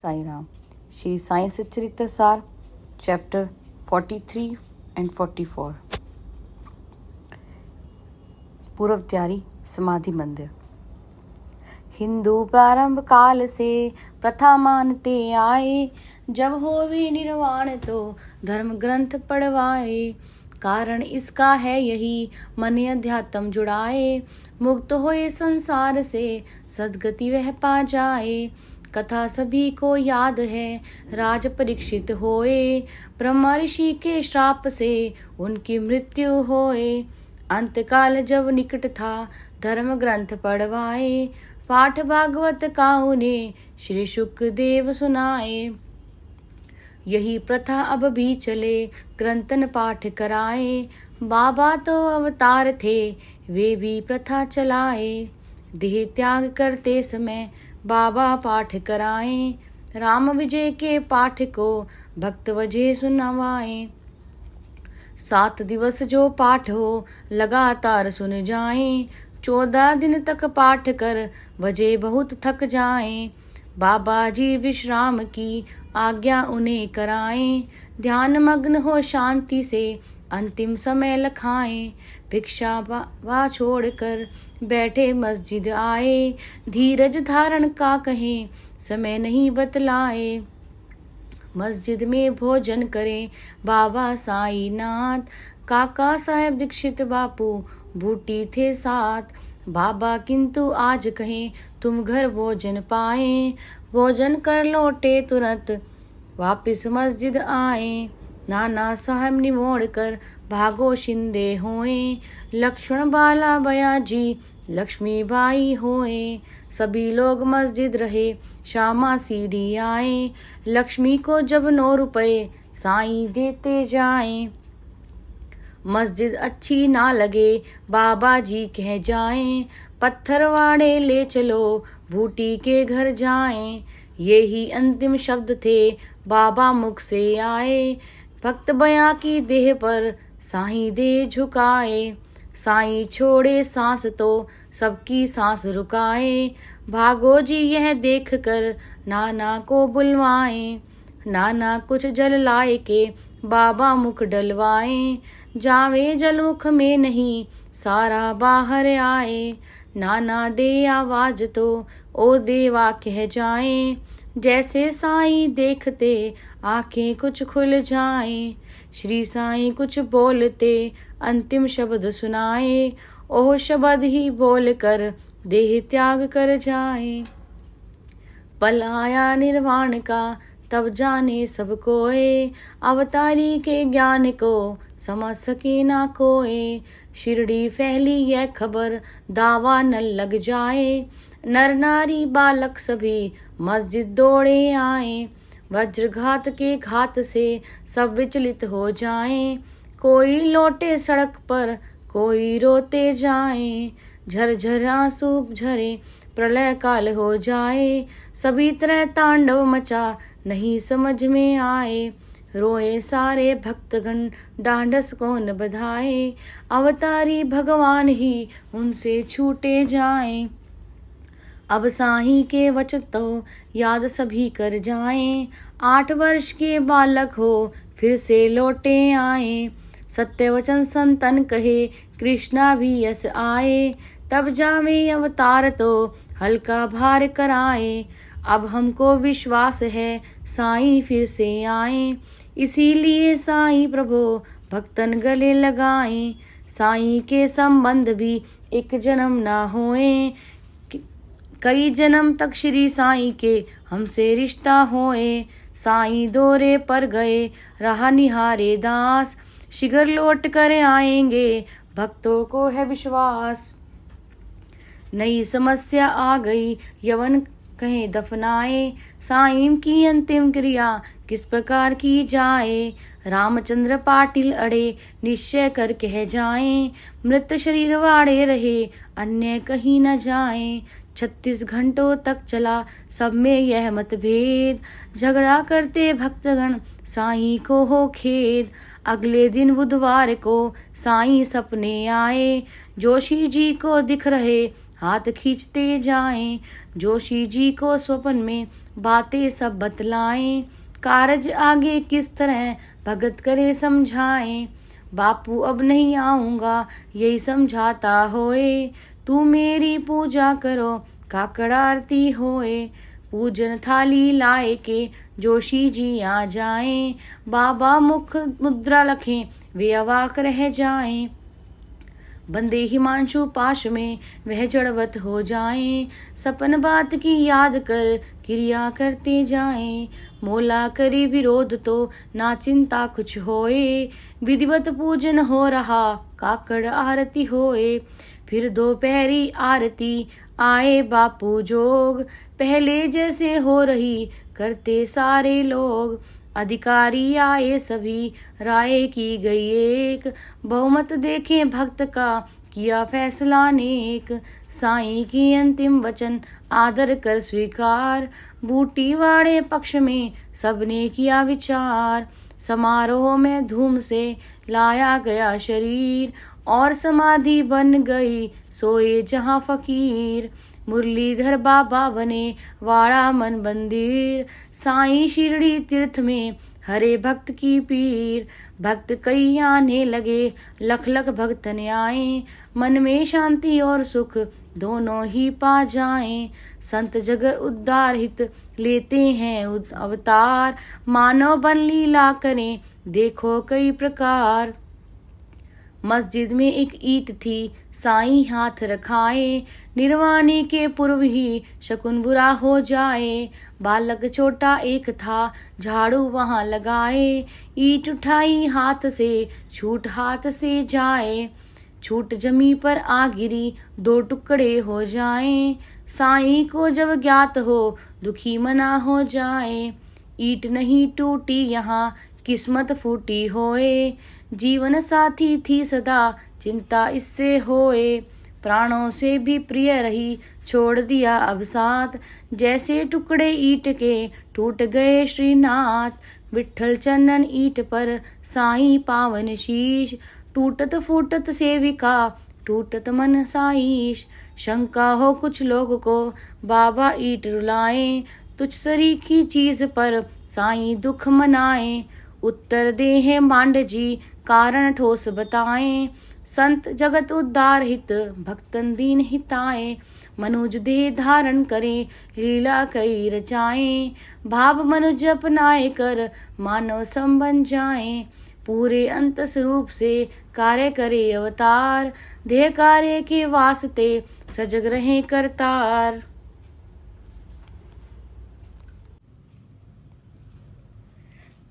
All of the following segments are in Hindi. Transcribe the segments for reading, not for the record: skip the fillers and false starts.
साई राम। श्री साई सच्चरित्र सार चैप्टर 43 एंड 44। पूर्व तैयारी समाधि मंदिर। हिंदू प्रारंभ काल से प्रथा मानते आए, जब होवे निर्वाण तो धर्म ग्रंथ पढ़वाए। कारण इसका है यही मन अध्यात्म जुड़ाए, मुक्त होए संसार से सदगति वह पा जाए। कथा सभी को याद है, राज परीक्षित होए, ब्रह्मा ऋषि के श्राप से उनकी मृत्यु होए। अंतकाल जब निकट था धर्म ग्रंथ पढ़वाए, पाठ भागवत का उन्हें श्री शुकदेव सुनाए। यही प्रथा अब भी चले, ग्रंथन पाठ कराए, बाबा तो अवतार थे वे भी प्रथा चलाए। देह त्याग करते समय बाबा पाठ कराएं, राम विजय के पाठ को भक्त वजह सुनवाएं। 7 दिवस जो पाठ हो लगातार सुन जाएं, 14 दिन तक पाठ कर वजह बहुत थक जाएं। बाबा जी विश्राम की आज्ञा उन्हें कराएं, ध्यान मग्न हो शांति से अंतिम समय लखाएं। भिक्षा वा छोड़कर बैठे मस्जिद आए, धीरज धारण का कहें समय नहीं बतलाए। मस्जिद में भोजन करें बाबा साई नाथ, काका साहेब दीक्षित बापू बूटी थे साथ। बाबा किंतु आज कहें तुम घर भोजन पाए, भोजन कर लौटे तुरंत वापिस मस्जिद आए। नाना साहब निमोड़ कर भागो शिंदे होए, लक्ष्मण बाला बयाजी लक्ष्मी बाई होए। सभी लोग मस्जिद रहे, श्यामा सीढ़ी आए, लक्ष्मी को जब 9 रुपए साईं देते जाएं। मस्जिद अच्छी ना लगे बाबा जी कह जाएं, पत्थरवाड़े ले चलो बूटी के घर जाएं। यही अंतिम शब्द थे बाबा मुख से आए, भक्त बया की देह पर साईं दे झुकाए। साईं छोड़े सांस तो सबकी सांस रुकाए, भागो जी यह देख कर नाना को बुलवाए। नाना कुछ जल लाए के बाबा मुख डलवाए, जावे जल मुख में नहीं सारा बाहर आए। नाना दे आवाज तो ओ देवा कह जाए, जैसे साईं देखते आंखें कुछ खुल जाएं। श्री साईं कुछ बोलते अंतिम शब्द सुनाए, ओह शब्द ही बोलकर देह त्याग कर जाए। पल आया निर्वाण का तब जाने सब कोए, अवतारी के ज्ञान को समझ सके ना कोए। शिरडी फैली यह खबर दावा न लग जाए, नर नारी बालक सभी मस्जिद दौड़े आए। वज्रघात के घात से सब विचलित हो जाएं, कोई लौटे सड़क पर कोई रोते जाएं। झरझर आंसू झरे प्रलय काल हो जाए, सभी तरह तांडव मचा नहीं समझ में आए। रोए सारे भक्तगण डांडस कौन बधाए, अवतारी भगवान ही उनसे छूटे जाएं। अब साईं के वचन तो याद सभी कर जाएं, 8 वर्ष के बालक हो फिर से लौटे आए। सत्य वचन संतन कहे कृष्णा भी यस आए, तब जावे अवतार तो हल्का भार कराए। अब हमको विश्वास है साईं फिर से आए, इसीलिए साईं प्रभु भक्तन गले लगाएं। साईं के संबंध भी एक जन्म ना होए, कई जन्म तक श्री साईं के हमसे रिश्ता होए। साईं दौरे पर गए रहा निहारे दास, शीघ्र लौट कर आएंगे भक्तों को है विश्वास। नई समस्या आ गई यवन कहीं दफनाए, साईं की अंतिम क्रिया किस प्रकार की जाए। रामचंद्र पाटिल अड़े निश्चय कर कह जाएं, मृत शरीर वाड़े रहे अन्य कहीं न जाएं। 36 घंटों तक चला सब में यह मतभेद, झगड़ा करते भक्तगण साईं को हो खेद। अगले दिन बुधवार को साईं सपने आए, जोशी जी को दिख रहे हाथ खींचते जाएं। जोशी जी को स्वप्न में बातें सब बतलाएं, कारज आगे किस तरह भगत करे समझाएं। बापू अब नहीं आऊँगा यही समझाता होए, तू मेरी पूजा करो काकड़ आरती होए। पूजन थाली लाए के जोशी जी आ जाएं, बाबा मुख मुद्रा लखें वे अवाक रह जाएं। बंदे हिमांशु पाश में वह जड़वत हो जाएं, सपन बात की याद कर क्रिया करते जाएं। मोला करे विरोध तो ना चिंता कुछ होए, विधिवत पूजन हो रहा काकड़ आरती होए। फिर दोपहरी आरती आए बापू जोग, पहले जैसे हो रही करते सारे लोग। अधिकारी आए सभी राय की गई एक, बहुमत देखे भक्त का किया फैसला नेक। साईं की अंतिम वचन आदर कर स्वीकार, बूटी वाड़े पक्ष में सबने किया विचार। समारोह में धूम से लाया गया शरीर, और समाधि बन गई सोए जहाँ फकीर। मुरलीधर बाबा बने वाड़ा मन मंदिर, साईं शिरडी तीर्थ में हरे भक्त की पीर। भक्त कई आने लगे लख लख भक्तन आए, मन में शांति और सुख दोनों ही पा जाएं। संत जगत उद्धार हित लेते हैं अवतार, मानव बन लीला करें देखो कई प्रकार। मस्जिद में एक ईंट थी साईं हाथ रखाए, निर्वाणी के पूर्व ही शकुन बुरा हो जाए। बालक छोटा एक था झाड़ू वहां लगाए, ईंट उठाई हाथ से छूट हाथ से जाए। छूट जमी पर आ गिरी दो टुकड़े हो जाएं, साईं को जब ज्ञात हो दुखी मना हो जाए। ईंट नहीं टूटी यहाँ किस्मत फूटी होए, जीवन साथी थी सदा चिंता इससे होए। प्राणों से भी प्रिय रही छोड़ दिया अब साथ, जैसे टुकड़े ईंट के टूट गए श्रीनाथ। विठल चरणन ईंट पर साईं पावन शीश, टूटत फूटत सेविका टूटत मन साईश। शंका हो कुछ लोग को बाबा ईंट रुलाए, तुझ सरीखी चीज पर साईं दुख मनाए। उत्तर दे है मांड जी कारण ठोस बताएं, संत जगत उद्धार हित भक्तन दीन हिताए। मनुज देह धारण करे लीला कई रचाएं, भाव मनुज अपनाए कर मानव संबन जाएं। पूरे अंत स्वरूप से कार्य करे अवतार, देह कार्य के वास्ते सजग रहे करतार।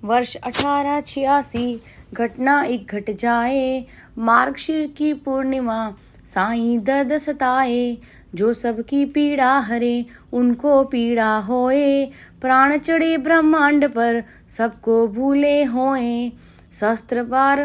वर्ष 1886 घटना एक घट जाए, मार्गशीर की पूर्णिमा साईं दर्द सताए। जो सबकी पीड़ा हरे उनको पीड़ा होए, प्राण चढ़े ब्रह्मांड पर सबको भूले होए। शस्त्र पार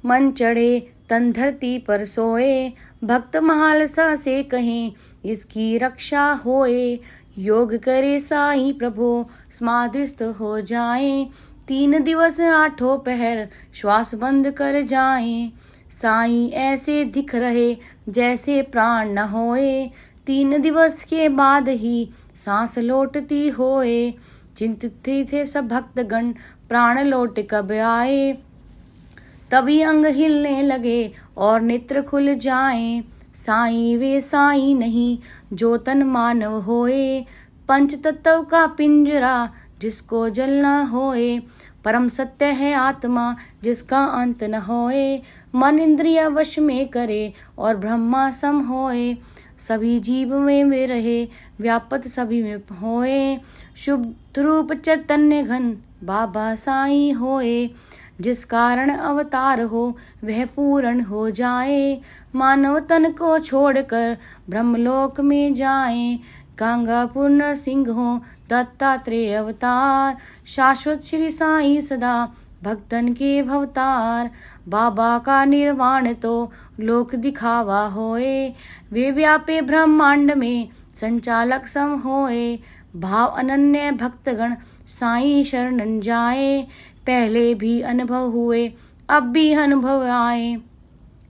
मन चढ़े तन धरती पर सोए, भक्त महालसा से कहें इसकी रक्षा होए। योग करे साईं प्रभु समाधिस्थ हो जाएं, 3 दिवस 8 पहर श्वास बंद कर जाएं। साईं ऐसे दिख रहे जैसे प्राण न होए, 3 दिवस के बाद ही सांस लौटती होए। चिंतित थे सब भक्तगण प्राण लौट कब आए, तभी अंग हिलने लगे और नेत्र खुल जाएं। साईं वे साईं नहीं जो तन मानव होए, पंच तत्व का पिंजरा जिसको जलना होए। परम सत्य है आत्मा जिसका अंत न होए, मन इंद्रिया वश में करे और ब्रह्मा सम होए। सभी जीव में वे रहे व्यापत सभी में होए, शुभ रूप चैतन्य घन बाबा साईं होए। जिस कारण अवतार हो वह पूर्ण हो जाए, मानव तन को छोड़कर ब्रह्मलोक में जाए। गंगापुर नरसिंह हो दत्तात्रेय अवतार, शाश्वत श्री साईं सदा भक्तन के भवतार। बाबा का निर्वाण तो लोक दिखावा होए, वे व्यापे ब्रह्मांड में संचालक सम होए। भाव अनन्य भक्तगण साईं शरणन जाए, पहले भी अनुभव हुए अब भी अनुभव आए।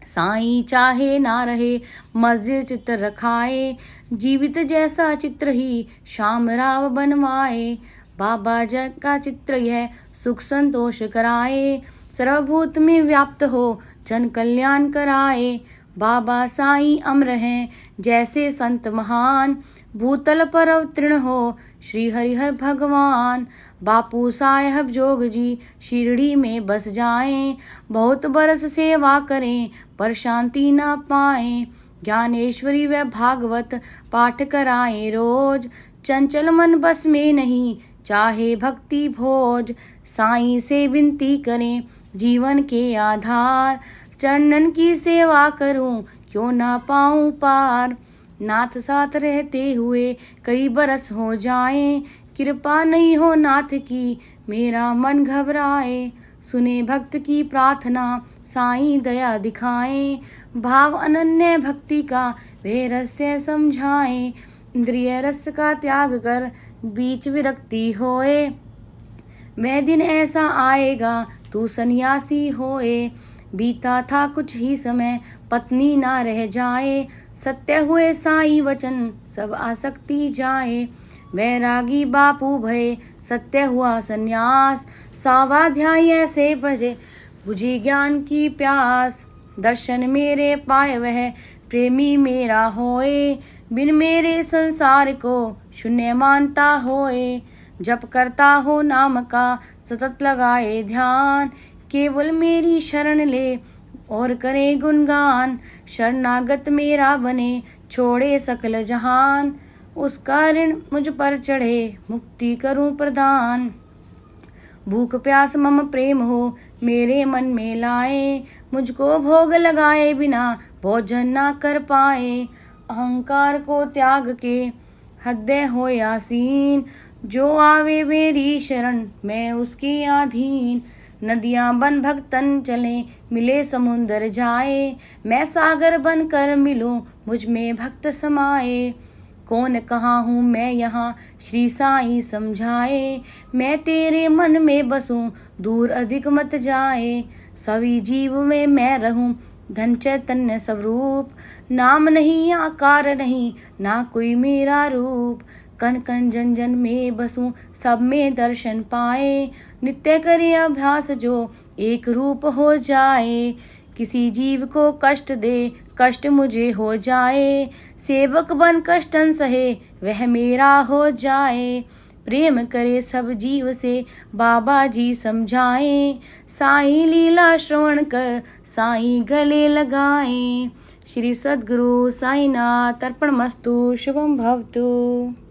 साईं चाहे ना रहे मस्जिद चित्र रखाए, जीवित जैसा चित्र ही श्याम राव बनवाए। बाबा जग का चित्र यह सुख संतोष कराए। सर्वभूत में व्याप्त हो जन कल्याण कराए। बाबा साईं अमर हैं जैसे संत महान। भूतल पर अवतीर्ण हो श्री हरिहर भगवान। बापू साहेब जोग जी शिरडी में बस जाएं। बहुत बरस सेवा करें पर शांति ना पाएं। ज्ञानेश्वरी व भागवत पाठ कराएं रोज। चंचल मन बस में नहीं चाहे भक्ति भोज। साईं से विनती करें जीवन के आधार। चरणन की सेवा करूं क्यों ना पाऊं पार। नाथ साथ रहते हुए कई बरस हो जाएं। कृपा नहीं हो नाथ की मेरा मन घबराए। सुने भक्त की प्रार्थना साईं दया दिखाएं। भाव अनन्य भक्ति का वे रहस्य समझाएं। इंद्रिय रस का त्याग कर बीच विरक्ति होए। वह दिन ऐसा आएगा तू सन्यासी होए। बीता था कुछ ही समय पत्नी ना रह जाए। सत्य हुए साईं वचन सब आसक्ति जाए। वैरागी बापू भये सत्य हुआ सन्यास। सावाध्याय ऐसे बजे बुझी ज्ञान की प्यास। दर्शन मेरे पाए वह प्रेमी मेरा होए। बिन मेरे संसार को शून्य मानता होए। जप करता हो नाम का सतत लगाए ध्यान। केवल मेरी शरण ले और करे गुणगान। शरणागत मेरा बने छोड़े सकल जहान। उसका ऋण मुझ पर चढ़े मुक्ति करूं प्रदान। भूख प्यास मम प्रेम हो मेरे मन में लाए। मुझको भोग लगाए बिना भोजन ना कर पाए। अहंकार को त्याग के हृदय हो आसीन। जो आवे मेरी शरण मैं उसके अधीन। नदियां बन भक्तन चले मिले समुंदर जाए। मैं सागर बन कर मिलूं मुझ में भक्त समाए। कौन कहाँ हूँ मैं यहाँ श्री साईं समझाए। मैं तेरे मन में बसूं दूर अधिक मत जाए। सभी जीव में मैं रहूं धन चैतन्य स्वरूप। नाम नहीं आकार नहीं ना कोई मेरा रूप। कन कन जन जन में बसूं सब में दर्शन पाए। नित्य करे अभ्यास जो एक रूप हो जाए। किसी जीव को कष्ट दे कष्ट मुझे हो जाए। सेवक बन कष्टन सहे वह मेरा हो जाए। प्रेम करे सब जीव से बाबा जी समझाएं। साईं लीला श्रवण कर साईं गले लगाएं। श्री सद्गुरु साईनाथ अर्पणमस्तु। शुभम भवतु।